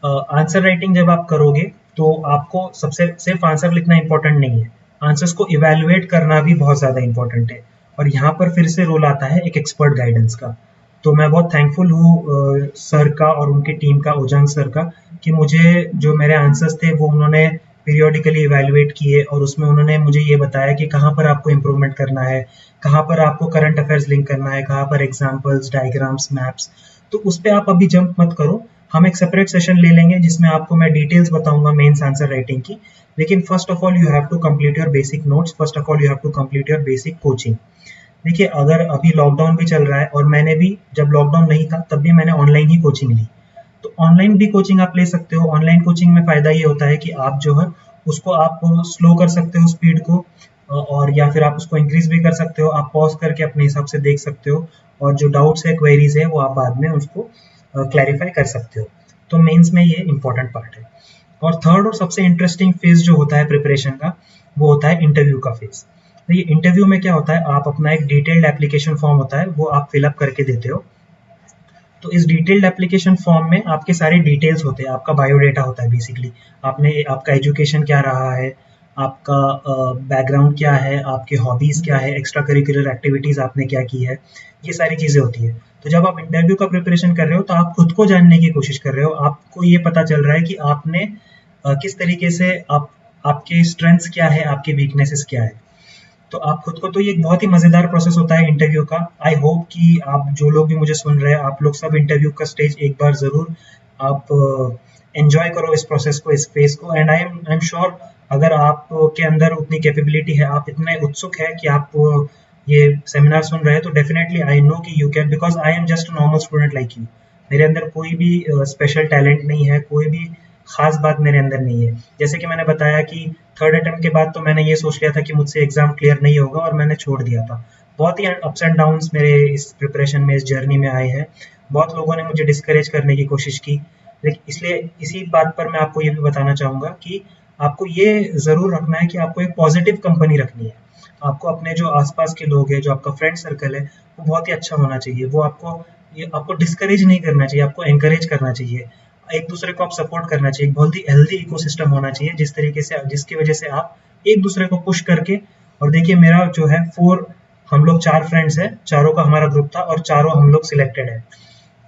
Answer writing जब आप करोगे तो आपको सबसे सिर्फ आंसर लिखना इंपॉर्टेंट नहीं है, आंसर्स को इवैल्यूएट करना भी बहुत ज़्यादा इंपॉर्टेंट है। और यहाँ पर फिर से रोल आता है एक एक्सपर्ट गाइडेंस का। तो मैं बहुत थैंकफुल हूँ सर का और उनकी टीम का, ओजांग सर का, कि मुझे जो मेरे आंसर्स थे वो उन्होंने पीरियोडिकली इवैल्यूएट किए और उसमें उन्होंने मुझे ये बताया कि कहाँ पर आपको इम्प्रूवमेंट करना है, कहाँ पर आपको करंट अफेयर्स लिंक करना है, कहाँ पर एग्जाम्पल्स, डायग्राम्स, मैप्स। तो उस पे आप अभी जंप मत करो, हम एक सेपरेट सेशन ले लेंगे जिसमें आपको मैं डिटेल्स बताऊंगा मेंस आंसर राइटिंग की। लेकिन first of all you have to complete your basic notes, first of all you have to complete your basic coaching. देखिए, अगर अभी लॉकडाउन भी चल रहा है और मैंने भी जब लॉकडाउन नहीं था तब भी मैंने ऑनलाइन ही कोचिंग ली, तो ऑनलाइन भी कोचिंग आप ले सकते हो। ऑनलाइन कोचिंग में फ़ायदा ये होता है कि आप जो है उसको आप स्लो कर सकते हो स्पीड को, और या फिर आप उसको इंक्रीज भी कर सकते हो, आप पॉज करके अपने हिसाब से देख सकते हो, और जो डाउट्स है, क्वेरीज है, वो आप बाद में उसको क्लैरिफाई कर सकते हो। तो मेंस में ये इंपॉर्टेंट पार्ट है। और थर्ड और सबसे इंटरेस्टिंग फेज जो होता है प्रिपरेशन का, वो होता है इंटरव्यू का फेज। तो ये इंटरव्यू में क्या होता है, आप अपना एक डिटेल्ड एप्लीकेशन फॉर्म होता है वो आप फिलअप करके देते हो। तो इस डिटेल्ड एप्लीकेशन फॉर्म में आपके सारे डिटेल्स होते हैं, आपका बायोडाटा होता है बेसिकली। आपने आपका एजुकेशन क्या रहा है, आपका बैकग्राउंड क्या है, आपके हॉबीज़ क्या है, एक्स्ट्रा करिकुलर एक्टिविटीज़ आपने क्या की है, ये सारी चीज़ें होती है। तो जब आप इंटरव्यू का प्रिपरेशन कर रहे हो तो आप खुद को जानने की कोशिश कर रहे हो, आपको ये पता चल रहा है कि आपने किस तरीके से आपके स्ट्रेंथ्स क्या है, आपके वीकनेसेस क्या है। तो आप खुद को, तो ये एक बहुत ही मज़ेदार प्रोसेस होता है इंटरव्यू का। आई होप कि आप जो लोग भी मुझे सुन रहे हैं, आप लोग सब इंटरव्यू का स्टेज एक बार ज़रूर आप एंजॉय करो इस प्रोसेस को, इस फेज़ को। एंड आई एम श्योर, अगर आपके अंदर उतनी कैपेबिलिटी है, आप इतने उत्सुक है कि आप ये सेमिनार सुन रहे हैं, तो डेफिनेटली आई नो कि you can, because I am just a normal student like you. मेरे अंदर कोई भी स्पेशल टैलेंट नहीं है, कोई भी खास बात मेरे अंदर नहीं है। जैसे कि मैंने बताया कि थर्ड अटेम्प्ट के बाद तो मैंने ये सोच लिया था कि मुझसे एग्जाम क्लियर नहीं होगा और मैंने छोड़ दिया था। बहुत ही अप्स एंड डाउन्स मेरे इस प्रिपरेशन में, इस जर्नी में आए हैं। बहुत लोगों ने मुझे डिस्करेज करने की कोशिश की, लेकिन इसलिए इसी बात पर मैं आपको ये भी बताना चाहूँगा कि आपको ये ज़रूर रखना है कि आपको एक पॉजिटिव कंपनी रखनी है। आपको अपने जो आसपास के लोग हैं, जो आपका फ्रेंड सर्कल है, वो बहुत ही अच्छा होना चाहिए। वो आपको डिस्करेज नहीं करना चाहिए, आपको एनकरेज करना चाहिए। एक दूसरे को आप सपोर्ट करना चाहिए। एक बहुत ही हेल्दी इकोसिस्टम होना चाहिए जिस तरीके से, जिसकी वजह से आप एक दूसरे को पुश करके। और देखिए, मेरा जो है हम लोग 4 फ्रेंड्स हैं, चारों का हमारा ग्रुप था और चारों हम लोग सिलेक्टेड हैं।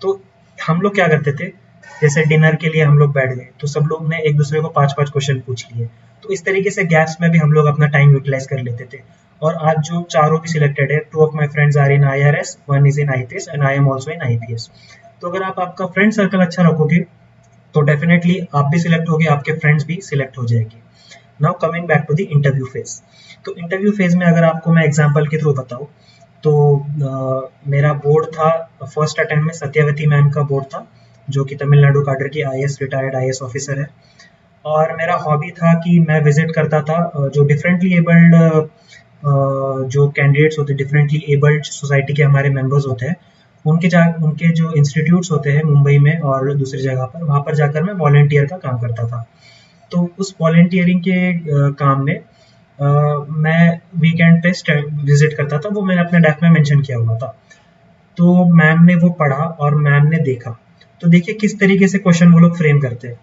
तो हम लोग क्या करते थे, जैसे डिनर के लिए हम लोग बैठ गए तो सब लोग ने एक दूसरे को 5-5 क्वेश्चन पूछ लिए। तो इस तरीके से गैप्स में भी हम लोग अपना टाइम यूटिलाइज कर लेते थे। और आज जो चारों भी सिलेक्टेड है, 2 of my friends are in IRS, 1 is in IPS and I am also in IPS. तो अगर आप आपका फ्रेंड सर्कल अच्छा रखोगे तो डेफिनेटली आप भी सिलेक्ट होगे, आपके फ्रेंड्स भी सिलेक्ट हो जाएंगे। Now coming back to the interview phase. तो इंटरव्यू फेज में अगर आपको मैं एग्जांपल के थ्रू बताऊं, तो मेरा बोर्ड था, फर्स्ट अटेम्प्ट में सत्यावती मैम का बोर्ड था, जो कि तमिलनाडु काडर की आईएएस, रिटायर्ड आईएएस ऑफिसर है। और मेरा हॉबी था कि मैं विजिट करता था जो डिफरेंटली एबल्ड जो कैंडिडेट्स होते, डिफरेंटली एबल्ड सोसाइटी के हमारे मेंबर्स होते हैं, उनके जो इंस्टीट्यूट्स होते हैं मुंबई में और दूसरी जगह पर, वहाँ पर जाकर मैं वॉलंटियर का काम करता था। तो उस वॉलंटियरिंग के काम में मैं वीकेंड पे विजिट करता था, वो मैंने अपने डेफ में मेंशन किया हुआ था। तो मैम ने वो पढ़ा और मैम ने देखा। तो देखिए किस तरीके से क्वेश्चन वो लोग फ्रेम करते हैं।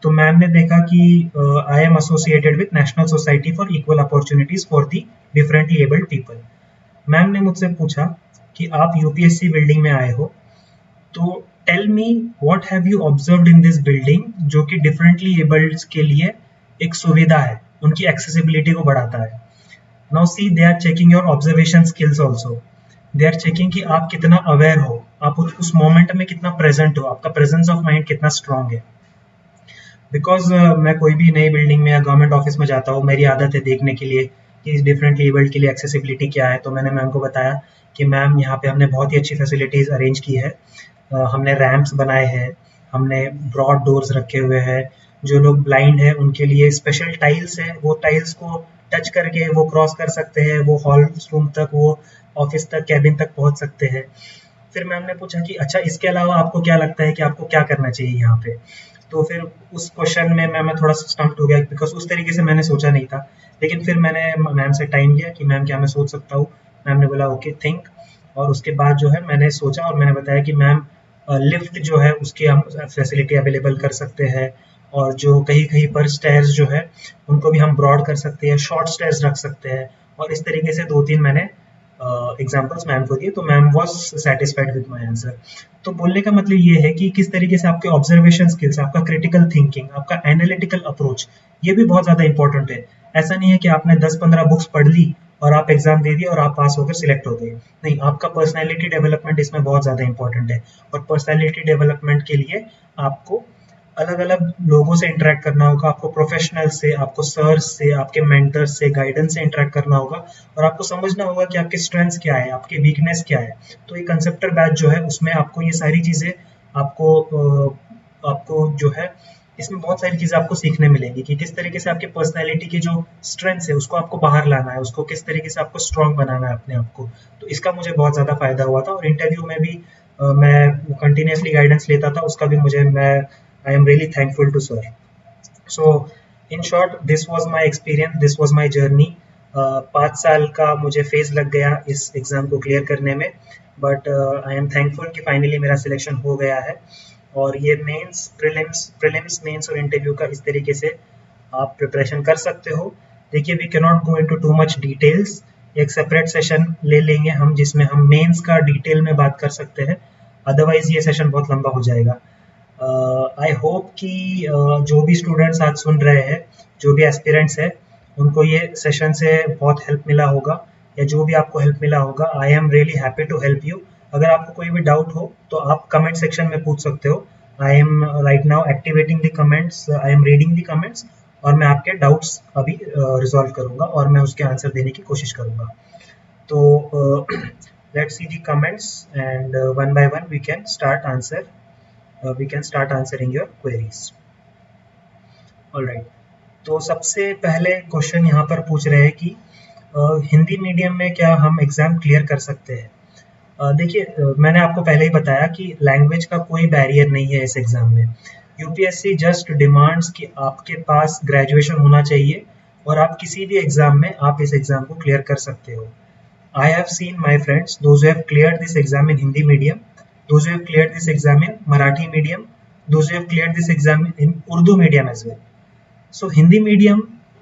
तो मैम ने देखा कि I am associated with national society for equal opportunities for the differently abled people. Ma'am ने मुझसे पूछा कि आप यूपीएससी बिल्डिंग में आए हो, तो tell me what have you observed in this building जो कि डिफरेंटली एबल्ड के लिए एक सुविधा है, उनकी एक्सेसिबिलिटी को बढ़ाता है। Now see, they are checking your observation skills also. They are checking कि आप कितना अवेयर हो, आप उस मोमेंट में कितना प्रेजेंट हो, आपका प्रेजेंस ऑफ माइंड कितना स्ट्रांग है। बिकॉज मैं कोई भी नई बिल्डिंग में या गवर्नमेंट ऑफिस में जाता हूँ, मेरी आदत है देखने के लिए कि डिफरेंटली एबल्ड के लिए एक्सेसिबिलिटी क्या है। तो मैंने मैम को बताया कि मैम यहाँ पे हमने बहुत ही अच्छी फैसिलिटीज़ अरेंज की है, हमने रैंप्स बनाए हैं, हमने ब्रॉड डोर्स रखे हुए हैं, जो लोग ब्लाइंड हैं उनके लिए स्पेशल टाइल्स हैं, वो टाइल्स को टच करके वो क्रॉस कर सकते हैं, वो हॉल रूम तक, वो ऑफिस तक, कैबिन तक पहुंच सकते हैं। फिर मैम ने पूछा कि अच्छा, इसके अलावा आपको क्या लगता है कि आपको क्या करना चाहिए यहाँ पे। तो फिर उस क्वेश्चन में मैं थोड़ा स्टम्प्ड हो गया, बिकॉज उस तरीके से मैंने सोचा नहीं था। लेकिन फिर मैंने मैम से टाइम लिया कि मैम क्या मैं सोच सकता हूँ। मैम ने बोला ओके थिंक। और उसके बाद जो है मैंने सोचा और मैंने बताया कि मैम लिफ्ट जो है उसकी हम फैसिलिटी अवेलेबल कर सकते हैं, और जो कहीं कहीं पर स्टेयर्स जो है उनको भी हम ब्रॉड कर सकते हैं, शॉर्ट स्टेयर्स रख सकते हैं। और इस तरीके से 2-3 मैंने एग्जांपल्स मैम को दिए, तो ma'am was satisfied with my answer. तो बोलने का मतलब ये है कि किस तरीके से आपके ऑब्जर्वेशन स्किल्स, आपका क्रिटिकल थिंकिंग, आपका एनालिटिकल अप्रोच, ये भी बहुत ज़्यादा इंपॉर्टेंट है। ऐसा नहीं है कि आपने 10-15 बुक्स पढ़ ली और आप एग्जाम दे दिए और आप पास होकर सिलेक्ट हो गए। नहीं, आपका पर्सनैलिटी डेवलपमेंट इसमें बहुत ज़्यादा इंपॉर्टेंट है। और पर्सनैलिटी डेवलपमेंट के लिए आपको अलग अलग लोगों से इंटरेक्ट करना होगा, आपको प्रोफेशनल से, आपको सर्स से, आपके मेंटर्स से, गाइडेंस से इंटरेक्ट करना होगा, और आपको समझना होगा कि आपके स्ट्रेंथ्स क्या है, आपके वीकनेस क्या है। तो ये कंसेप्टर बैच जो है उसमें आपको ये सारी चीज़ें आपको जो है इसमें बहुत सारी चीज़ें आपको सीखने मिलेंगी कि किस तरीके से आपके पर्सनैलिटी की जो स्ट्रेंथ्स है उसको आपको बाहर लाना है, उसको किस तरीके से आपको स्ट्रॉन्ग बनाना है अपने आप को। तो इसका मुझे बहुत ज़्यादा फ़ायदा हुआ था, और इंटरव्यू में भी मैं कंटिन्यूसली गाइडेंस लेता था, उसका भी मुझे I am really thankful to sir. So in short, this was my experience, this was my journey. 5 साल का मुझे फेज लग गया इस एग्ज़ाम को क्लियर करने में, बट आई एम थैंकफुल कि फाइनली मेरा सिलेक्शन हो गया है। और ये मेंस, प्रीलिम्स, मेंस और इंटरव्यू का इस तरीके से आप प्रिपरेशन कर सकते हो। देखिए, we can not go into too much details, एक सेपरेट सेशन ले लेंगे हम जिसमें हम मेंस का डिटेल में बात कर सकते हैं, अदरवाइज ये सेशन बहुत लंबा हो जाएगा। आई होप कि जो भी स्टूडेंट्स आज सुन रहे हैं, जो भी एस्पिरेंट्स है, उनको ये सेशन से बहुत हेल्प मिला होगा, या जो भी आपको हेल्प मिला होगा, I am really happy to help you. अगर आपको कोई भी डाउट हो तो आप कमेंट सेक्शन में पूछ सकते हो। I am right now activating the comments, I am reading the comments, और मैं आपके डाउट्स अभी रिजॉल्व करूँगा और मैं उसके आंसर देने की कोशिश करूँगा। तो let's see the comments and one by one we can start answering your queries. Alright. तो सबसे पहले क्वेश्चन यहाँ पर पूछ रहे हैं कि हिंदी मीडियम में क्या हम एग्ज़ाम क्लियर कर सकते हैं। देखिए, मैंने आपको पहले ही बताया कि लैंग्वेज का कोई बैरियर नहीं है इस एग्ज़ाम में। यूपीएससी जस्ट डिमांड्स कि आपके पास ग्रेजुएशन होना चाहिए, और आप किसी भी एग्ज़ाम में आप इस एग्ज़ाम को क्लियर कर सकते हो। I have seen my friends, those who have cleared this exam in Hindi medium, those who have cleared this exam in Marathi medium, those who have cleared this exam in Urdu medium as well. So Hindi medium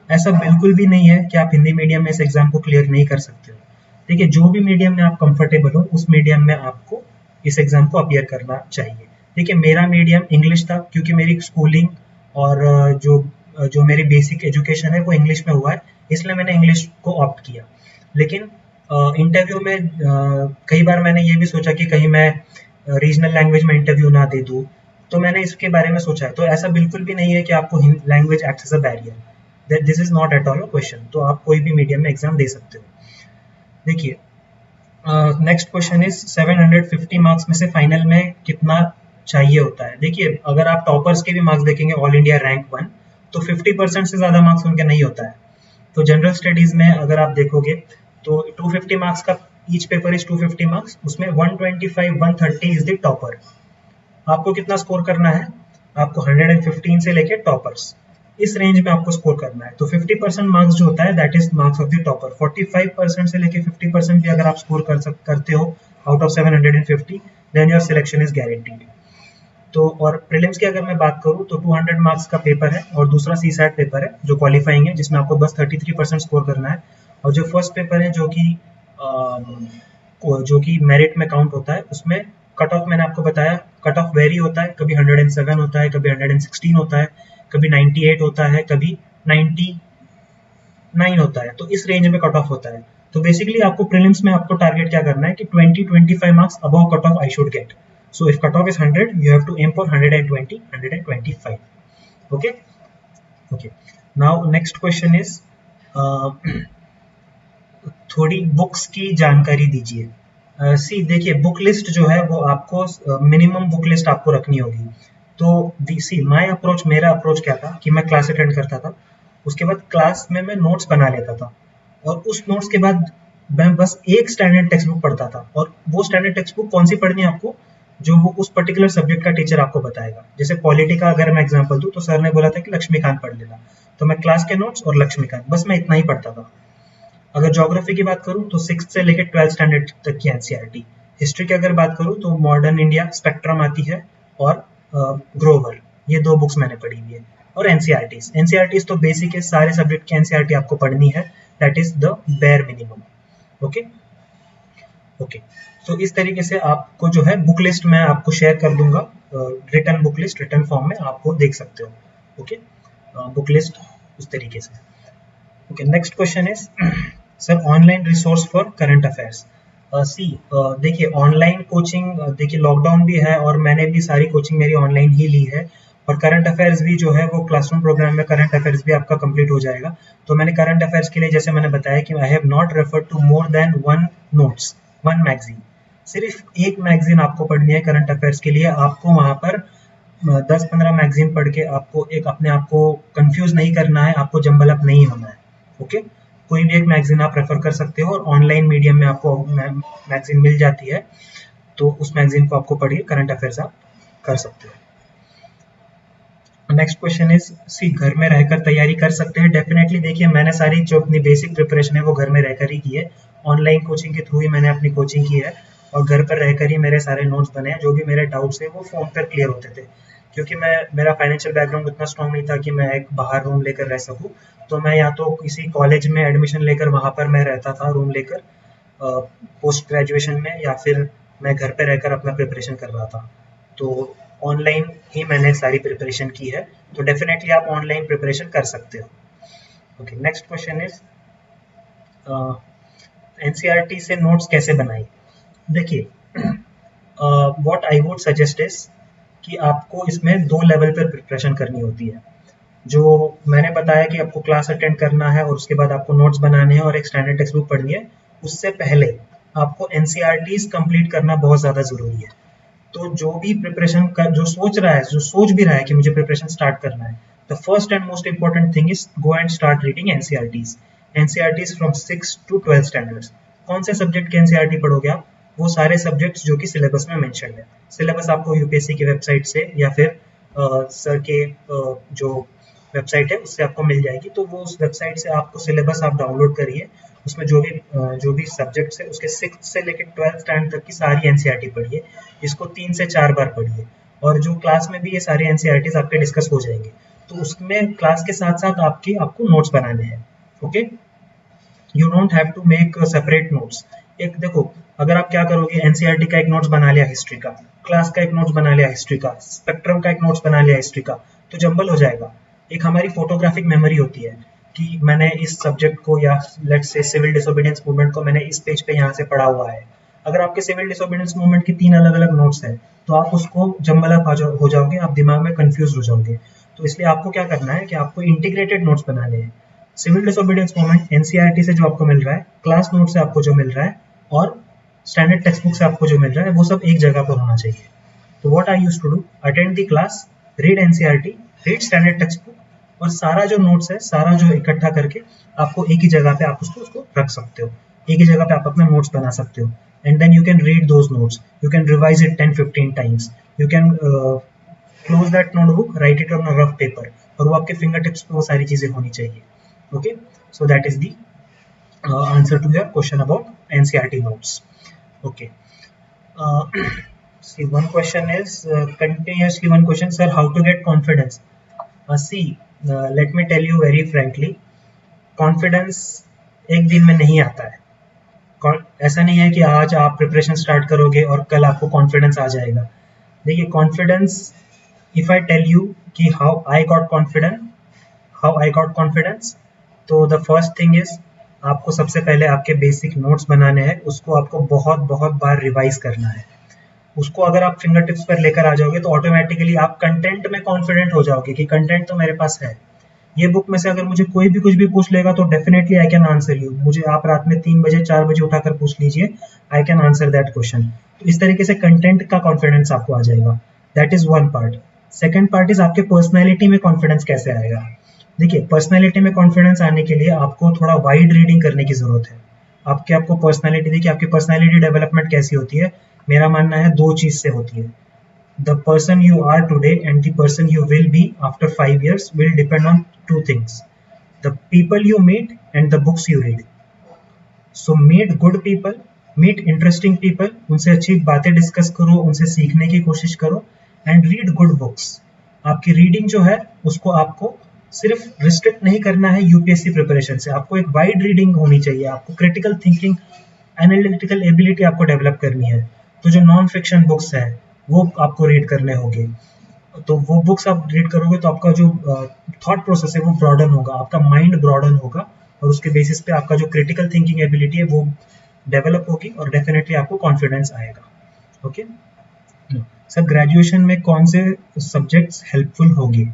ऐसा बिल्कुल भी नहीं है कि आप Hindi medium में इस exam को क्लियर नहीं कर सकते हो। देखिए, जो भी मीडियम में आप कंफर्टेबल हो उस मीडियम में आपको इस एग्जाम को अपीयर करना चाहिए। देखिए, मेरा मीडियम इंग्लिश था, क्योंकि मेरी स्कूलिंग और जो मेरी बेसिक एजुकेशन है वो इंग्लिश में हुआ है, इसलिए मैंने इंग्लिश को ऑप्ट किया। लेकिन इंटरव्यू में कई बार मैंने ये भी सोचा कि कहीं मैं रीजनल लैंग्वेज में इंटरव्यू ना दे दूँ, तो मैंने इसके बारे में सोचा है। तो ऐसा बिल्कुल भी नहीं है कि आपको language acts as a barrier, this is not at all a question. तो आप कोई भी मीडियम में एग्जाम दे सकते हो। देखिए, नेक्स्ट क्वेश्चन इज 750 मार्क्स में से फाइनल में कितना चाहिए होता है। देखिए, अगर आप टॉपर्स के भी मार्क्स देखेंगे ऑल इंडिया रैंक 1, तो 50% से ज़्यादा मार्क्स उनके नहीं होता है। तो जनरल स्टडीज़ में अगर आप देखोगे तो 250 मार्क्स का ईच पेपर इज 250 मार्क्स, उसमें 125, 130 इज द टॉपर। आपको कितना स्कोर करना है? आपको 115 से लेके टॉपर्स, इस रेंज में आपको स्कोर करना है। तो 50% मार्क्स जो होता है that is marks of the topper. 45% से लेके 50% भी अगर आप स्कोर करते हो out of 750, then your selection is guaranteed. तो और प्रीलिम्स की अगर मैं बात करूँ तो 200 मार्क्स का पेपर है, और दूसरा सीसैट पेपर है जो क्वालिफाइंग है, जिसमें आपको बस 33% स्कोर करना है। और जो फर्स्ट पेपर है जो कि मेरिट में काउंट होता है, उसमें कट ऑफ मैंने आपको बताया, कट ऑफ वेरी होता है, कभी 107 होता है, कभी 116 होता है, कभी 98 होता है, कभी 99 होता है। तो इस रेंज में कट ऑफ होता है। तो बेसिकली आपको प्रीलिम्स में आपको टारगेट क्या करना है कि 20-25 marks above cut off I should get. So if cutoff is 100, you have to aim for 120, 125. Okay. Okay. Now next question is थोड़ी बुक्स की जानकारी दीजिए। सी देखिए, बुक लिस्ट जो है वो आपको मिनिमम बुक लिस्ट आपको रखनी होगी। तो सी मेरा अप्रोच क्या था कि मैं क्लास अटेंड करता था, उसके बाद क्लास में मैं नोट्स बना लेता था, और उस नोट्स के बाद मैं बस एक स्टैंडर्ड टेक्स्ट बुक पढ़ता था। और वो स्टैंडर्ड टेक्स्ट बुक कौन सी पढ़नी है आपको? जो वो उस पर्टिकुलर सब्जेक्ट का टीचर आपको बताएगा। जैसे पॉलिटी का अगर मैं एग्जांपल दूं तो सर ने बोला था कि लक्ष्मीकांत पढ़ लेना, तो मैं क्लास के नोट्स और लक्ष्मीकांत, बस मैं इतना ही पढ़ता था। अगर ज्योग्राफी की बात करूं तो 6th से लेकर 12th स्टैंडर्ड तक की एनसीईआरटी, हिस्ट्री की अगर बात करूँ तो मॉडर्न इंडिया, स्पेक्ट्रम आती है, और ग्रोवर, ये 2 बुक्स मैंने पढ़ी हुई है। और एनसीईआरटीज, एनसीईआरटीज तो बेसिक है, सारे सब्जेक्ट की एनसीईआरटी आपको पढ़नी है, that is the bare minimum. Okay okay, तो इस तरीके से आपको जो है बुक लिस्ट मैं आपको शेयर कर दूंगा, return book list, return form में आपको देख सकते हो। ओके, बुक लिस्ट उस तरीके से। Okay, next question is sir online resource for current affairs. देखिए ऑनलाइन कोचिंग, देखिए लॉकडाउन भी है और मैंने भी सारी कोचिंग मेरी ऑनलाइन ही ली है, और करंट अफेयर्स भी जो है वो क्लासरूम प्रोग्राम में करंट अफेयर्स भी आपका कंप्लीट हो जाएगा। तो मैंने करंट अफेयर्स के लिए जैसे मैंने बताया कि I have not refer to more than 1 notes, 1 magazine, सिर्फ एक मैगजीन आपको पढ़नी है करंट अफेयर्स के लिए। आपको वहां पर 10-15 मैगजीन पढ़ के आपको एक अपने आप को कंफ्यूज नहीं करना है, आपको जंबल अप नहीं होना है। ओके, कोई भी एक मैगजीन आप रेफर कर सकते हो, और ऑनलाइन मीडियम में आपको मैगजीन मिल जाती है, तो उस मैगजीन को आपको पढ़िए, करंट अफेयर्स आप कर सकते हो। नेक्स्ट क्वेश्चन इज घर में रहकर तैयारी कर सकते हैं? डेफिनेटली, देखिए मैंने सारी जो अपनी बेसिक प्रिपरेशन है वो घर में रहकर ही की है, ऑनलाइन कोचिंग के थ्रू ही मैंने अपनी कोचिंग की है, और घर पर रहकर ही मेरे सारे नोट्स बने हैं। जो भी मेरे डाउट्स है वो फोन पर क्लियर होते थे, क्योंकि मेरा फाइनेंशियल बैकग्राउंड उतना स्ट्रॉन्ग नहीं था कि मैं एक बाहर रूम लेकर रह सकूं। तो मैं या तो किसी कॉलेज में एडमिशन लेकर वहां पर मैं रहता था रूम लेकर पोस्ट ग्रेजुएशन में, या फिर मैं घर पे रहकर अपना प्रिपरेशन कर रहा था। तो ऑनलाइन ही मैंने सारी प्रिपरेशन की है, तो डेफिनेटली आप ऑनलाइन प्रिपरेशन कर सकते हो। Okay, next question is NCERT से नोट्स कैसे बनाई? देखिए what I would suggest is कि आपको इसमें 2 लेवल पर प्रिपरेशन करनी होती है। जो मैंने बताया कि आपको क्लास अटेंड करना है और उसके बाद आपको नोट्स बनाने हैं और एक स्टैंडर्ड टेक्स्ट बुक पढ़नी है, उससे पहले आपको एनसीईआरटीज कंप्लीट करना बहुत ज़्यादा ज़रूरी है। तो जो भी प्रिपरेशन कर, जो सोच रहा है, जो सोच भी रहा है कि मुझे प्रिपरेशन स्टार्ट करना है, the first and most important thing is go and start reading NCERTs, NCERTs from 6 to 12 standards. कौन से सब्जेक्ट के एनसीईआरटी पढ़ोगे आप? वो सारे सब्जेक्ट्स जो कि सिलेबस में मेंशन है। सिलेबस आपको यूपीएससी की वेबसाइट से या फिर सर के जो वेबसाइट है उससे आपको मिल जाएगी। तो वो उस वेबसाइट से आपको सिलेबस आप डाउनलोड करिए, उसमें जो भी सब्जेक्ट्स है उसके 6 से लेकर 12 स्टैंडर्ड तक की सारी एनसीईआरटी पढ़िए। इसको 3 से 4 बार पढ़िए, और जो क्लास में भी ये सारे एनसीईआरटीज आपके डिस्कस हो जाएंगे, तो उसमें क्लास के साथ साथ आपको नोट्स बनाने हैं। Okay, you don't have to make separate notes. एक देखो, अगर आप क्या करोगे, एनसीईआरटी का एक नोट्स बना लिया हिस्ट्री का, क्लास का एक नोट्स बना लिया हिस्ट्री का, स्पेक्ट्रम का एक नोट्स बना लिया हिस्ट्री का, तो जंबल हो जाएगा। एक हमारी फोटोग्राफिक मेमोरी होती है कि मैंने इस सब्जेक्ट को, या let's say civil disobedience movement को, मैंने इस पेज पे यहाँ से पढ़ा हुआ है। अगर आपके सिविल डिसोबीडियंस मूवमेंट की 3 अलग अलग नोट्स हैं, तो आप उसको जंबल अप हो जाओगे, आप दिमाग में कंफ्यूज हो जाओगे। तो इसलिए आपको क्या करना है कि आपको इंटीग्रेटेड नोट्स बनाने हैं। सिविल डिसोबीडियंस मूवमेंट एनसीईआरटी से जो आपको मिल रहा है, क्लास नोट से आपको जो मिल रहा है, और स्टैंडर्ड टेक्स्ट बुक से आपको जो मिल रहा है, वो सब एक जगह पर होना चाहिए। तो what I used to do, attend the class, read NCERT, read standard text book, और सारा जो नोट्स है, सारा जो इकट्ठा करके आपको एक ही जगह पे आप उसको रख सकते हो, एक ही जगह पे आप अपना नोट्स बना सकते हो। And then you can read those notes, you can revise it 10-15 times, you can close that notebook, write it on a rough paper, और वो आपके फिंगर टिप्स पे वो सारी चीजें होनी चाहिए। Okay, so that is the answer to your question about NCERT notes. Okay. See, one question is continuously one question, sir, how to get confidence? Let me tell you very frankly, confidence एक दिन में नहीं आता है। ऐसा नहीं है कि आज आप प्रिपरेशन स्टार्ट करोगे और कल आपको कॉन्फिडेंस आ जाएगा। देखिए confidence, if I tell you कि हाउ आई गॉट कॉन्फिडेंस, तो द फर्स्ट थिंग इज आपको सबसे पहले आपके बेसिक नोट्स बनाने हैं, उसको आपको बहुत बहुत बार रिवाइज करना है। उसको अगर आप फिंगर टिप्स पर लेकर आ जाओगे तो ऑटोमेटिकली आप कंटेंट में कॉन्फिडेंट हो जाओगे कि कंटेंट तो मेरे पास है। ये बुक में से अगर मुझे कोई भी कुछ भी पूछ लेगा तो definitely I can answer you. मुझे आप रात में 3 बजे 4 बजे उठाकर पूछ लीजिए, I can answer that question. तो इस तरीके से कंटेंट का कॉन्फिडेंस आपको आ जाएगा। That is one part. Second part is आपके पर्सनैलिटी में कॉन्फिडेंस कैसे आएगा। देखिए पर्सनैलिटी में कॉन्फिडेंस आने के लिए आपको थोड़ा वाइड रीडिंग करने की जरूरत है। आपको पर्सनैलिटी, देखिए आपकी पर्सनैलिटी डेवलपमेंट कैसी होती है, मेरा मानना है 2 चीज से होती है। The person you are today and the person you will be after 5 years will depend on 2 things, the people you meet and the books you read. So meet good people meet interesting people, उनसे अच्छी बातें discuss करो, उनसे सीखने की कोशिश करो, and read good books. आपकी रीडिंग जो है उसको आपको सिर्फ रिस्ट्रिक्ट नहीं करना है यूपीएससी प्रिपरेशन से, आपको एक वाइड रीडिंग होनी चाहिए, आपको क्रिटिकल थिंकिंग, एनालिटिकल एबिलिटी आपको डेवलप करनी है। तो जो नॉन फिक्शन बुक्स है वो आपको रीड करने होंगे, तो वो बुक्स आप रीड करोगे तो आपका जो थॉट प्रोसेस है वो ब्रॉडन होगा, आपका माइंड ब्रॉडन होगा, और उसके बेसिस पे आपका जो क्रिटिकल थिंकिंग एबिलिटी है वो डेवलप होगी और डेफिनेटली आपको कॉन्फिडेंस आएगा। ओके सर, ग्रेजुएशन में कौन से सब्जेक्ट्स हेल्पफुल होंगे?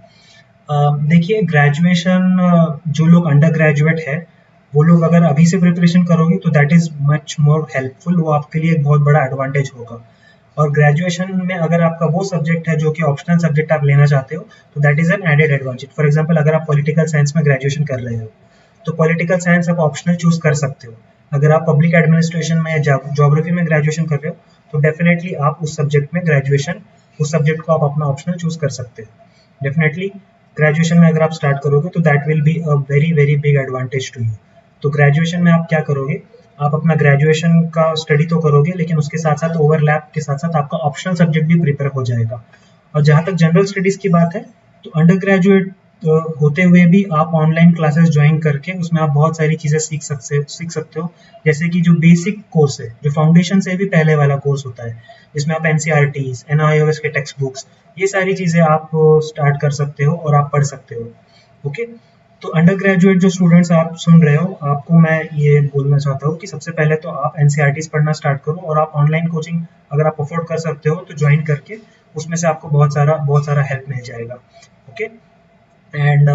देखिए ग्रेजुएशन जो लोग अंडर ग्रेजुएट है वो लोग अगर अभी से प्रिपरेशन करोगे तो that is much more helpful, वो आपके लिए एक बहुत बड़ा एडवांटेज होगा। और ग्रेजुएशन में अगर आपका वो सब्जेक्ट है जो कि ऑप्शनल सब्जेक्ट आप लेना चाहते हो तो that is an added advantage. For example अगर आप पॉलिटिकल साइंस में ग्रेजुएशन कर रहे हो तो पॉलिटिकल साइंस आप ऑप्शनल चूज कर सकते हो। अगर आप पब्लिक एडमिनिस्ट्रेशन में या ज्योग्राफी में ग्रेजुएशन कर रहे हो तो डेफिनेटली आप उस सब्जेक्ट में ग्रेजुएशन, उस सब्जेक्ट को आप अपना ऑप्शनल चूज कर सकते हो। डेफिनेटली ग्रेजुएशन में अगर आप स्टार्ट करोगे तो that will be a very very big advantage to you. तो ग्रेजुएशन में आप क्या करोगे, आप अपना ग्रेजुएशन का स्टडी तो करोगे लेकिन उसके साथ साथ ओवरलैप के साथ साथ आपका ऑप्शनल सब्जेक्ट भी प्रिपेयर हो जाएगा। और जहाँ तक जनरल स्टडीज की बात है तो अंडर ग्रेजुएट होते हुए भी आप ऑनलाइन क्लासेस ज्वाइन करके उसमें आप बहुत सारी चीज़ें सीख सकते हो। जैसे कि जो बेसिक कोर्स है, जो फाउंडेशन से भी पहले वाला कोर्स होता है, जिसमें आप एनसीईआरटीज, एनआईओएस के टेक्स्ट बुक्स, ये सारी चीज़ें आप स्टार्ट कर सकते हो और आप पढ़ सकते हो। ओके, तो अंडर ग्रेजुएट जो स्टूडेंट्स आप सुन रहे हो, आपको मैं ये बोलना चाहता हूँ कि सबसे पहले तो आप एनसीईआरटीज पढ़ना स्टार्ट करो, और आप ऑनलाइन कोचिंग अगर आप अफोर्ड कर सकते हो तो ज्वाइन करके उसमें से आपको बहुत सारा हेल्प मिल जाएगा। Okay, and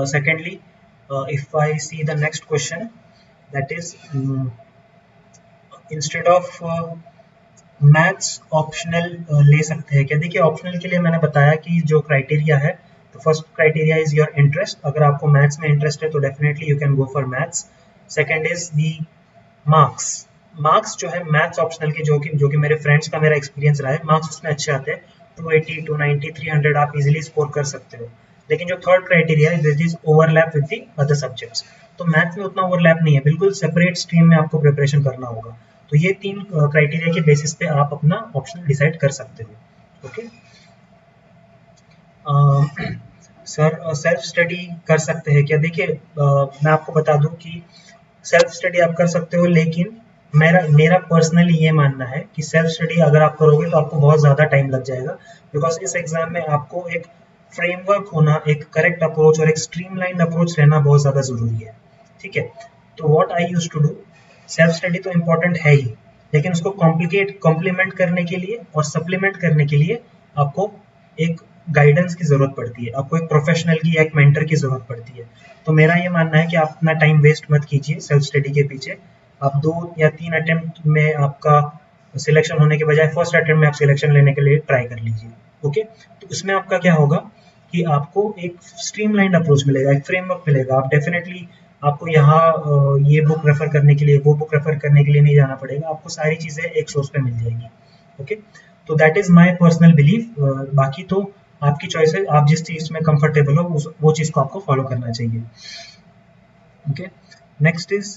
secondly, if I see the next question, that is instead of maths optional ले सकते हैं क्या? देखिए ऑप्शनल के लिए मैंने बताया कि जो क्राइटेरिया है, तो first criteria is your interest. अगर आपको मैथ्स में इंटरेस्ट है तो definitely you can go for maths. Second is the marks. Marks जो है मैथ्स ऑप्शनल के, जो कि मेरे फ्रेंड्स का मेरा एक्सपीरियंस रहा है, मार्क्स उसमें अच्छे आते हैं, 280, 290, 300 आप इजीली स्कोर कर सकते हो। लेकिन जो थर्ड क्राइटेरिया है this is overlap with the other subjects. तो मैथ्स में उतना ओवरलैप नहीं है, बिल्कुल सेपरेट स्ट्रीम में आपको प्रिपरेशन करना होगा। तो ये तीन क्राइटेरिया के बेसिस पे आप अपना ऑप्शन डिसाइड कर सकते हो। ओके सर, सेल्फ स्टडी कर सकते हैं क्या? देखिए मैं आपको बता दूं कि सेल्फ स्टडी आप कर सकते हो, लेकिन मेरा पर्सनली ये मानना है कि सेल्फ स्टडी अगर आप करोगे तो आपको बहुत ज़्यादा टाइम लग जाएगा, बिकॉज इस एग्जाम में आपको एक फ्रेमवर्क होना, एक करेक्ट अप्रोच और एक स्ट्रीमलाइंड अप्रोच रहना बहुत ज़्यादा ज़रूरी है। ठीक है, तो what I used to do, self study तो इम्पोर्टेंट है ही, लेकिन उसको कॉम्प्लीमेंट करने के लिए और सप्लीमेंट करने के लिए आपको एक गाइडेंस की जरूरत पड़ती है, आपको एक प्रोफेशनल की या एक मेंटर की जरूरत पड़ती है। तो मेरा ये मानना है कि आप अपना टाइम वेस्ट मत कीजिए सेल्फ स्टडी के पीछे। आप 2 या 3 अटेम्प्ट में आपका सिलेक्शन होने के बजाय फर्स्ट अटेम्प्ट में आप सिलेक्शन लेने के लिए ट्राई कर लीजिए। ओके, तो इसमें आपका क्या होगा कि आपको एक स्ट्रीमलाइंड अप्रोच मिलेगा, एक फ्रेमवर्क मिलेगा। आप डेफिनेटली आपको यहाँ ये बुक रेफर करने के लिए, वो बुक रेफर करने के लिए नहीं जाना पड़ेगा, आपको सारी चीज़ें एक सोर्स पे मिल जाएंगी। ओके, तो that is my personal belief. बाकी तो आपकी चॉइस है, आप जिस चीज़ में कंफर्टेबल हो वो चीज़ को आपको फॉलो करना चाहिए। Okay, next is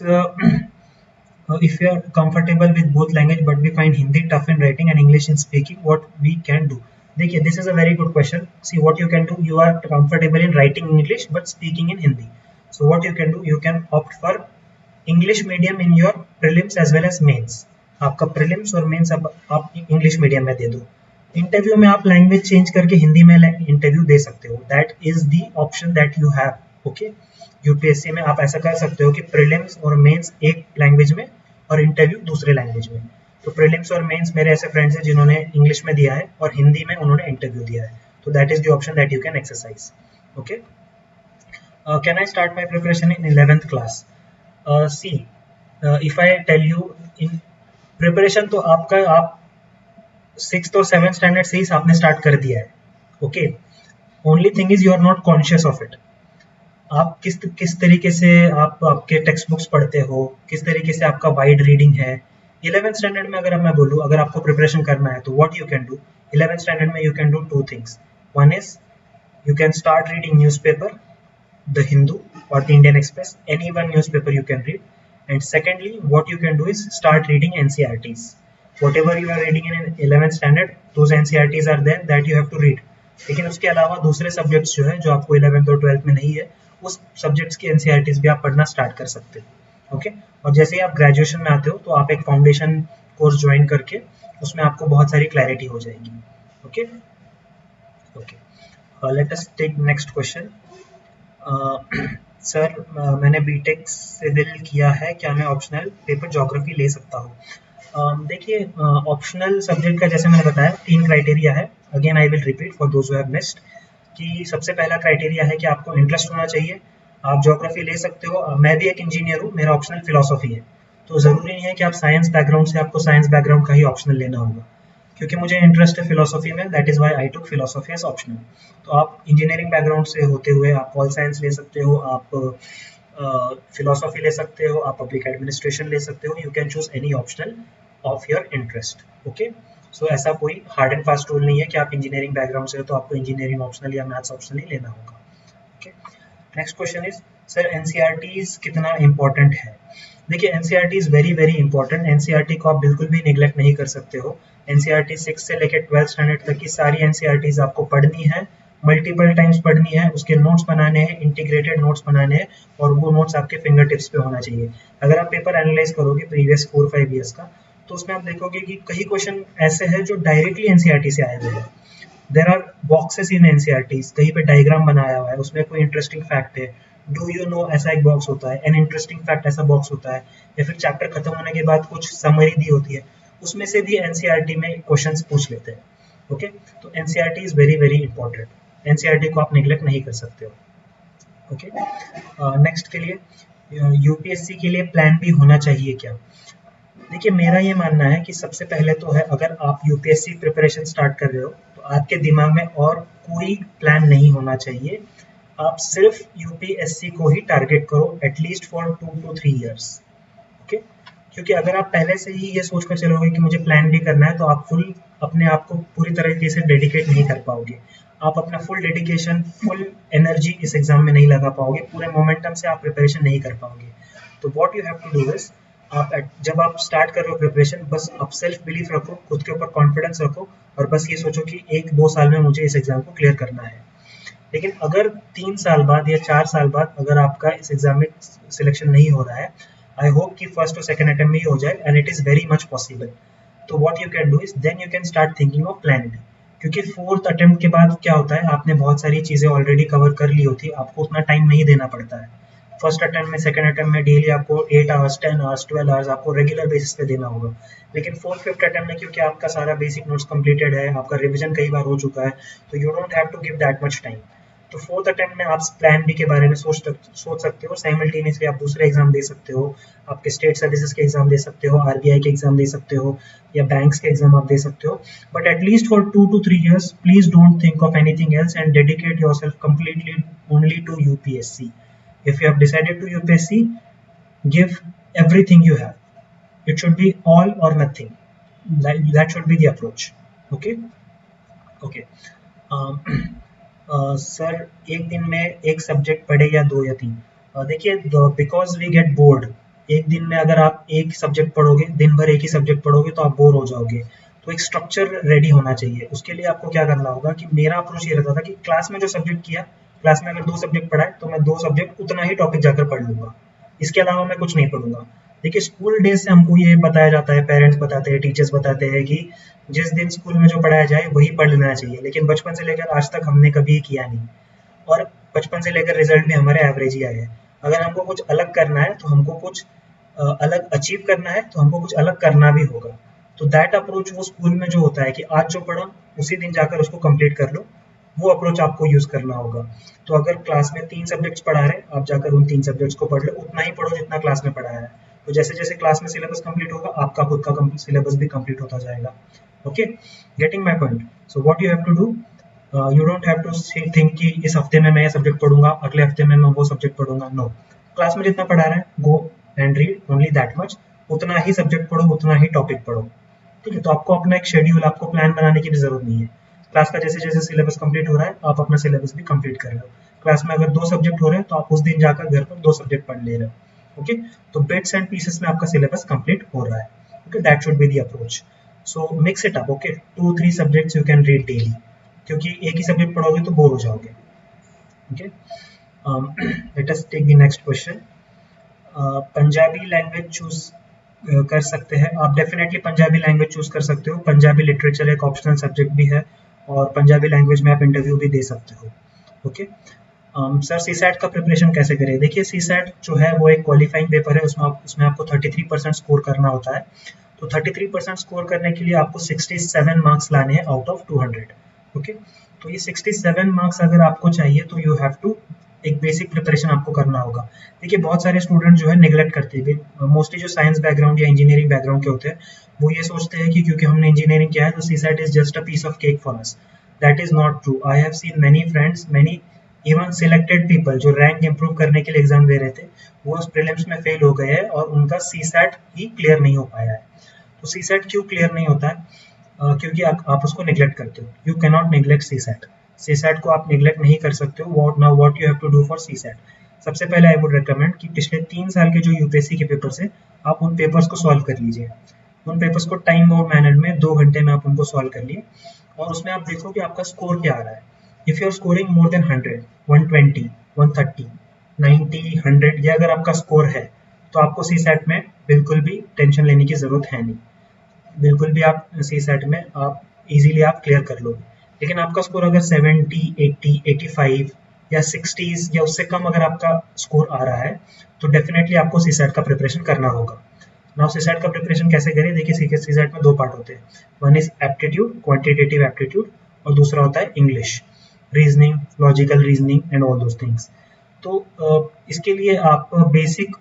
if you are comfortable with both language but we find Hindi tough in writing and English in speaking, what we can do? देखिए this is a very good question. See what you can do. You are comfortable in writing English but speaking in Hindi. So what you can do, you can opt for English medium in your prelims as well as mains. आपका prelims और mains आप English medium में दे दो। Interview में आप language change करके हिंदी में interview दे सकते हो। That is the option that you have. Okay, UPSC में आप ऐसा कर सकते हो कि प्रीलिम्स और मेंस एक लैंग्वेज में और इंटरव्यू दूसरे लैंग्वेज में। तो प्रीलिम्स और मेंस मेरे ऐसे फ्रेंड्स हैं जिन्होंने इंग्लिश में दिया है और हिंदी में उन्होंने इंटरव्यू दिया है। तो that is the option that you can exercise. Okay, can I start my preparation in 11th class? See if I tell you, in preparation तो आपका आप 6th और 7th स्टैंडर्ड से ही आपने स्टार्ट कर दिया है। Okay, only thing is you are not conscious of it. आप किस तरीके से आप आपके टेक्स्ट बुक्स पढ़ते हो, किस तरीके से आपका वाइड रीडिंग है। 11th स्टैंडर्ड में अगर मैं बोलूँ, अगर आपको प्रिपरेशन करना है तो what you can do, 11th standard में you can do 2 things. One is you can start reading newspaper, the Hindu और the Indian Express, any one newspaper you can read, And secondly, what you can do is start reading NCERTs. Whatever you are reading in 11th standard, those NCERTs are there that you have to read. लेकिन उसके अलावा दूसरे subjects जो है जो आपको 11th और 12th में नहीं है, उस सब्जेक्ट्स की NCERTs भी आप पढ़ना स्टार्ट कर सकते हो. ओके, और जैसे ही आप ग्रेजुएशन में आते हो तो आप एक फाउंडेशन कोर्स ज्वाइन करके उसमें आपको बहुत सारी क्लैरिटी हो जाएगी. Okay okay, let us take next question. Sir, मैंने बीटेक सिविल किया है, क्या मैं ऑप्शनल पेपर ज्योग्राफी ले सकता हूँ? देखिए, ऑप्शनल सब्जेक्ट का जैसे मैंने बताया 3 क्राइटेरिया है. Again I will repeat for those who have missed कि सबसे पहला क्राइटेरिया है कि आपको इंटरेस्ट होना चाहिए. आप ज्योग्राफी ले सकते हो. मैं भी एक इंजीनियर हूँ, मेरा ऑप्शनल फिलोसॉफी है, तो ज़रूरी नहीं है कि आप साइंस बैकग्राउंड से आपको साइंस बैकग्राउंड का ही ऑप्शनल लेना होगा. क्योंकि मुझे इंटरेस्ट है फिलोसॉफी में, that is why I took philosophy as optional. तो आप इंजीनियरिंग बैकग्राउंड से होते हुए आप पॉल साइंस ले सकते हो, आप फिलोसॉफी ले सकते हो, आप पब्लिक एडमिनिस्ट्रेशन ले सकते हो. You can choose any optional of your interest. Okay, so ऐसा कोई हार्ड एंड फास्ट रूल नहीं है कि आप इंजीनियरिंग बैकग्राउंड से हो तो आपको इंजीनियरिंग ऑप्शनल या मैथ्स ऑप्शनल ही लेना होगा. Okay, next question is, sir NCERTs कितना इंपॉर्टेंट है? देखिए, NCERT is very very important. NCERT को आप बिल्कुल भी निगलेक्ट नहीं कर सकते हो. एनसीईआरटी 6 से लेकर 12th स्टैंडर्ड तक की सारी एनसीईआरटीज आपको पढ़नी है, मल्टीपल टाइम्स पढ़नी है, उसके नोट्स बनाने हैं, इंटीग्रेटेड नोट्स बनाने हैं, और वो नोट्स आपके फिंगर टिप्स पे होना चाहिए. अगर आप पेपर एनालाइज करोगे प्रीवियस 4-5 ईयर्स का, तो उसमें आप देखोगे कि कई क्वेश्चन ऐसे हैं जो डायरेक्टली एनसीईआरटी से आए हुए हैं. There are boxes in NCERTs, कहीं पे डायग्राम बनाया हुआ है, उसमें कोई इंटरेस्टिंग फैक्ट है, डू यू नो ऐसा एक बॉक्स होता है, एन इंटरेस्टिंग फैक्ट ऐसा बॉक्स होता है, या फिर चैप्टर खत्म होने के बाद कुछ समरी दी होती है, उसमें से भी एनसीईआरटी में क्वेश्चंस पूछ लेते हैं. ओके, तो NCERT is very very important. NCERT को आप निगलेक्ट नहीं कर सकते हो. ओके, नेक्स्ट के लिए, यूपीएससी के लिए प्लान भी होना चाहिए क्या? देखिए, मेरा ये मानना है कि सबसे पहले तो है, अगर आप यूपीएससी प्रिपरेशन स्टार्ट कर रहे हो तो आपके दिमाग में और कोई प्लान नहीं होना चाहिए. आप सिर्फ यूपीएससी को ही टारगेट करो, at least for 2 to 3 years. Okay, क्योंकि अगर आप पहले से ही ये सोचकर चलोगे कि मुझे प्लान भी करना है, तो आप अपने आप को पूरी तरीके से डेडिकेट नहीं कर पाओगे. आप अपना फुल डेडिकेशन, फुल एनर्जी इस एग्जाम में नहीं लगा पाओगे, पूरे मोमेंटम से आप प्रिपरेशन नहीं कर पाओगे. तो what you have to do is, जब आप स्टार्ट कर रहे हो प्रिपरेशन, बस आप सेल्फ बिलीफ रखो, खुद के ऊपर कॉन्फिडेंस रखो, और बस ये सोचो कि 1-2 साल में मुझे इस एग्जाम को क्लियर करना है. लेकिन अगर 3 साल बाद या 4 साल बाद अगर आपका इस एग्जाम में सिलेक्शन नहीं हो रहा है, आई होप कि फर्स्ट और सेकंड अटेम्प्ट में ही हो जाए, and it is very much possible. तो what you can do is, then you can start thinking of plan B. क्योंकि 4th अटेम्प्ट के बाद क्या होता है, आपने बहुत सारी चीज़ें ऑलरेडी कवर कर ली होती है, आपको उतना टाइम नहीं देना पड़ता है. फर्स्ट अटेम्प्ट में, सेकंड अटेम्प्ट में डेली आपको 8 आवर्स, 10 आवर्स, 12 आवर्स आपको रेगुलर बेसिस पे देना होगा. लेकिन 4th-5th अटेम्प्ट में क्योंकि आपका सारा बेसिक नोट्स कंप्लीटेड है, आपका रिवीजन कई बार हो चुका है, तो you don't have to give that much time. तो 4th अटेम्प्ट में आप प्लान बी के बारे में सोच सकते हो. साइमल्टेनियसली आप दूसरे एग्जाम दे सकते हो, आपके स्टेट सर्विसेज के एग्जाम दे सकते हो, आरबीआई के एग्जाम दे सकते हो, या बैंक्स के एग्जाम आप दे सकते हो. But at least for 2 to 3 years, please don't think of anything else and dedicate yourself completely only to UPSC. If you have decided to UPSC, give everything you have. It should be all or nothing. That should be the approach. Okay? Okay. Sir, एक दिन में एक subject पढ़े या 2 या 3? देखिए, because we get bored. एक दिन में अगर आप एक सब्जेक्ट पढ़ोगे, दिन भर एक ही सब्जेक्ट पढ़ोगे, तो आप बोर हो जाओगे. तो एक स्ट्रक्चर रेडी होना चाहिए. उसके लिए आपको क्या करना होगा कि मेरा अप्रोच ये रहता था कि क्लास में जो सब्जेक्ट किया, क्लास में अगर 2 सब्जेक्ट पढ़ा है तो मैं 2 सब्जेक्ट उतना ही टॉपिक जाकर पढ़ लूंगा, इसके अलावा मैं कुछ नहीं पढ़ूंगा. देखिए, स्कूल डेज से हमको ये बताया जाता है, पेरेंट्स बताते हैं, टीचर्स बताते हैं कि जिस दिन स्कूल में जो पढ़ाया जाए वही पढ़ लेना चाहिए. लेकिन बचपन से लेकर आज तक हमने कभी किया नहीं, और बचपन से लेकर रिजल्ट भी हमारे एवरेज ही आए हैं. अगर हमको कुछ अलग करना है, तो हमको कुछ अलग अचीव करना है, तो हमको कुछ अलग करना भी होगा. तो दैट अप्रोच वो स्कूल में जो होता है कि आज जो पढ़ा उसी दिन जाकर उसको कंप्लीट कर लो, वो अप्रोच आपको यूज करना होगा. तो अगर क्लास में 3 सब्जेक्ट्स पढ़ा रहे, आप जाकर उन 3 सब्जेक्ट्स को पढ़ लो, उतना ही पढ़ो जितना क्लास में पढ़ाया है. तो जैसे जैसे क्लास में सिलेबस कंप्लीट होगा, आपका खुद का सिलेबस भी कंप्लीट होता जाएगा. Okay, getting my point. So what you have to do, you don't have to think कि इस हफ्ते में मैं ये सब्जेक्ट पढ़ूंगा, अगले हफ्ते में मैं वो सब्जेक्ट पढ़ूंगा. नो, क्लास में जितना पढ़ा रहे हैं, go and read only that much. उतना ही सब्जेक्ट पढ़ो, उतना ही टॉपिक पढ़ो. ठीक है, तो आपको अपना एक शेड्यूल, आपको प्लान बनाने की भी जरूरत नहीं है. क्लास का जैसे जैसे सिलेबस कंप्लीट हो रहा है, आप अपना सिलेबस भी कंप्लीट कर रहे हो. क्लास में अगर 2 सब्जेक्ट हो रहे हैं, तो आप उस दिन जाकर घर पर 2 सब्जेक्ट पढ़ ले रहे हो. ओके तो बिट्स एंड पीसेस में आपका सिलेबस कंप्लीट हो रहा है. Okay that should be the approach. So mix it up. Okay 2-3 subjects you can read daily, क्योंकि एक ही सब्जेक्ट पढ़ोगे तो बोर हो जाओगे. Okay let us take the next question. Punjabi language choose कर सकते हैं आप. डेफिनेटली पंजाबी लैंग्वेज चूज कर सकते हो. पंजाबी लिटरेचर एक ऑप्शनल सब्जेक्ट भी है और पंजाबी लैंग्वेज में आप इंटरव्यू भी दे सकते हो. ओके सर सीसैट का प्रिपरेशन कैसे करें? देखिए सीसैट जो है वो एक क्वालिफाइंग पेपर है. उसमें आपको 33% स्कोर करना होता है. तो 33% स्कोर करने के लिए आपको 67 मार्क्स लाने हैं आउट ऑफ 200. ओके तो ये 67 मार्क्स अगर आपको चाहिए तो यू हैव टू एक बेसिक प्रिपरेशन आपको करना होगा. देखिए बहुत सारे स्टूडेंट जो है नेग्लेक्ट करते हैं. मोस्टली जो साइंस बैकग्राउंड या इंजीनियरिंग बैकग्राउंड के होते हैं वो ये सोचते हैं कि क्योंकि हमने इंजीनियरिंग किया है तो CSAT is just a piece of cake for us. That is not true. I have seen many friends, many even selected people जो रैंक इंप्रूव करने के लिए एग्जाम दे रहे थे वो उस प्रीलिम्स में फेल हो गए हैं और उनका सीसैट ही क्लियर नहीं हो पाया है. तो सीसैट क्यों क्लियर नहीं होता है? क्योंकि आप उसको नेग्लेक्ट करते हो. You can not neglect CSAT. CSAT को आप नेग्लेक्ट नहीं कर सकते हो. What you have to do for CSAT? सबसे पहले आई वुड रिकमेंड कि पिछले 3 साल के जो यूपीएससी के पेपर्स है आप उन पेपर्स को सॉल्व कर लीजिए. उन पेपर्स को टाइम बाउंड मैनर में 2 घंटे में आप उनको सॉल्व कर लिए और उसमें आप देखो कि आपका स्कोर क्या आ रहा है. If you are scoring more than 100, 120, 130, 90, 100 ये अगर आपका स्कोर है तो आपको सीसैट में बिल्कुल भी टेंशन लेने की जरूरत है नहीं. बिल्कुल भी आप सीसैट में आप इजीली आप क्लियर कर लोगे. लेकिन आपका स्कोर अगर 70, 80, 85 या 60s या उससे कम अगर आपका स्कोर आ रहा है तो डेफिनेटली आपको सीसैट का प्रिपरेशन करना होगा. नाउ सीसैट का प्रिपरेशन कैसे करें? देखिए सीसैट में 2 पार्ट होते हैं. One is aptitude, quantitative aptitude, और दूसरा होता है English, reasoning, logical reasoning and all those things. तो इसके लिए आप बेसिक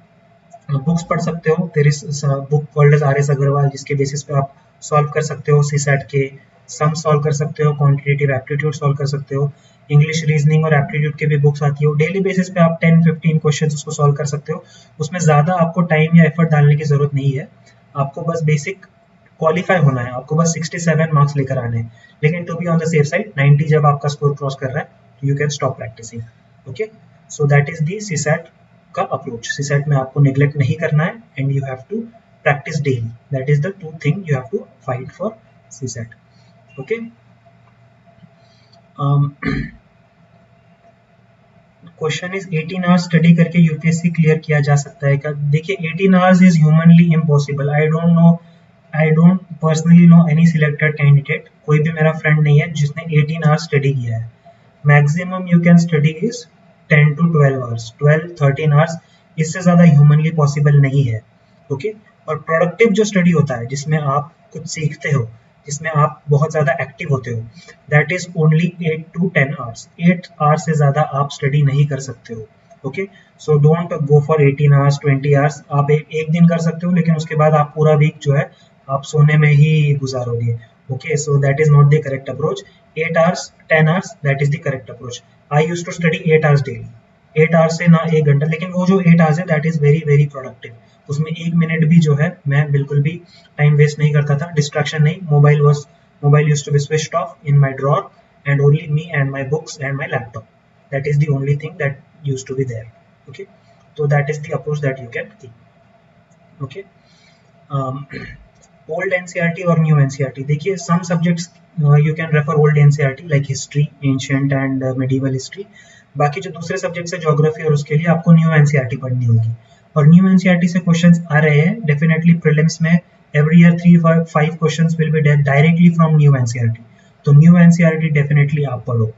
बुक्स पढ़ सकते हो. There is book called as R S. Agarwal जिसके बेसिस पे आप सॉल्व कर सकते हो सीसैट के सम सॉल्व कर सकते हो, क्वांटिटेटिव एप्टीट्यूड सॉल्व कर सकते हो. इंग्लिश, रीजनिंग और एप्टीट्यूड के भी बुक्स आती है. डेली बेसिस पे आप 10-15 क्वेश्चंस उसको सॉल्व कर सकते हो. उसमें ज़्यादा आपको टाइम या एफर्ट डालने की जरूरत नहीं है. आपको बस बेसिक क्वालिफाई होना है. आपको बस 67 मार्क्स लेकर आने हैं. लेकिन to be on the safe side 90 जब आपका स्कोर क्रॉस कर रहा है you can stop practising. Okay so that is the CSAT का अप्रोच. सीसैट में आपको नेग्लेक्ट नहीं करना है and you have to practise daily. That is the 2 thing you have to fight for CSAT. Okay question is 18 hours study करके UPSC clear किया जा सकता है क्या? देखिए 18 hours is humanly impossible. I don't personally know any selected candidate. कोई भी मेरा फ्रेंड नहीं है जिसने 18 आवर्स स्टडी किया है. Maximum you can study is 10 to 12 hours, 12-13 hours. इससे ज़्यादा ह्यूमनली पॉसिबल नहीं है. ओके और प्रोडक्टिव जो स्टडी होता है जिसमें आप कुछ सीखते हो, जिसमें आप बहुत ज़्यादा एक्टिव होते हो, that is only 8 to 10 hours. 8 hours से ज़्यादा आप स्टडी नहीं कर सकते हो. Okay so don't go for 18 hours, 20 hours. आप एक दिन कर सकते हो लेकिन उसके बाद आप पूरा वीक जो है आप सोने में ही गुजारोगे. Okay so that is not the correct approach. 8 hours, 10 hours that is the correct approach. I used to study 8 hours daily. 8 hours से ना 1 घंटा, लेकिन वो जो 8 आवर्स है that is very very productive. उसमें 1 मिनट भी जो है मैं बिल्कुल भी टाइम वेस्ट नहीं करता था. डिस्ट्रैक्शन नहीं. Mobile used to be switched off in my drawer and only me and my books and my laptop. That is the only thing that used to be there. Okay, so that is the approach that you can keep. Okay, old NCERT or new NCERT. देखिए some subjects you can refer old NCERT like history, ancient and medieval history. बाकी जो दूसरे subjects है geography और उसके लिए आपको new NCERT पढ़नी होगी. और न्यू NCERT से क्वेश्चंस आ रहे हैं डेफिनेटली प्रीलिम्स में. Every year 3-5 questions will be directly from new NCERT. तो न्यू NCERT डेफिनेटली आप पढ़ो.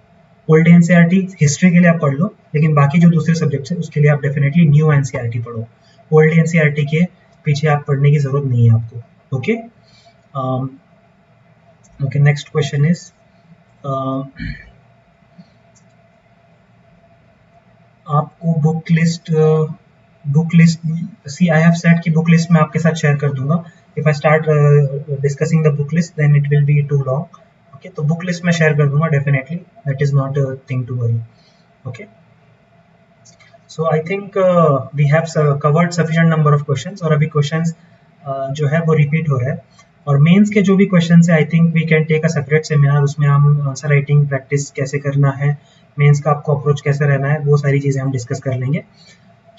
ओल्ड NCERT हिस्ट्री के लिए आप पढ़ लो, लेकिन बाकी जो दूसरे सब्जेक्ट्स हैं उसके लिए आप डेफिनेटली न्यू NCERT पढ़ो. ओल्ड NCERT के पीछे आप पढ़ने की जरूरत नहीं है आपको. Okay okay next question is आपको बुक लिस्ट सी आई हैव सेट की बुक लिस्ट मैं आपके साथ शेयर कर दूंगा. If I start discussing the book list then it will be too long. Okay तो बुक लिस्ट में शेयर कर दूंगा definitely. That is not a thing to worry. Okay so I think we have covered sufficient number of questions. और अभी questions जो है वो repeat हो रहा है. और मेंस के जो भी क्वेश्चंस है I think we can take a separate seminar. उसमें हम आंसर राइटिंग प्रैक्टिस कैसे करना है, मेंस का आपको अप्रोच कैसे रहना है, वो सारी चीज़ें हम डिस्कस कर लेंगे.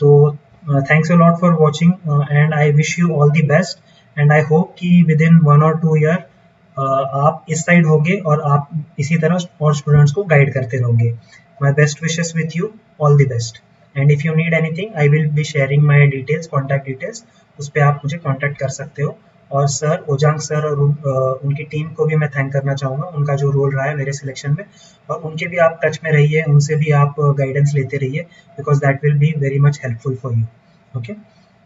तो thanks a lot for watching and I wish you all the best and I hope कि विद इन 1 or 2 year आप इस साइड होगे और आप इसी तरह और स्टूडेंट्स को गाइड करते रहोगे. My best wishes with you. All the best. And if you need anything I will be sharing my details, contact details. उस पर आप मुझे कॉन्टैक्ट कर सकते हो. और सर ओजांग सर और उनकी टीम को भी मैं थैंक करना चाहूँगा, उनका जो रोल रहा है मेरे सिलेक्शन में. और उनके भी आप टच में रहिए, उनसे भी आप गाइडेंस लेते रहिए, because that will be very much helpful for you. Okay,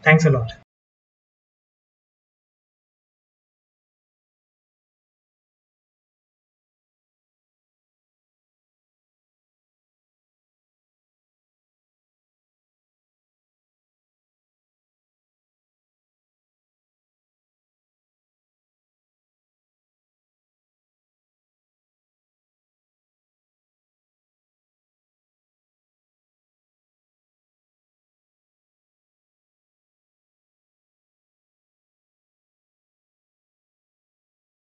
thanks a lot.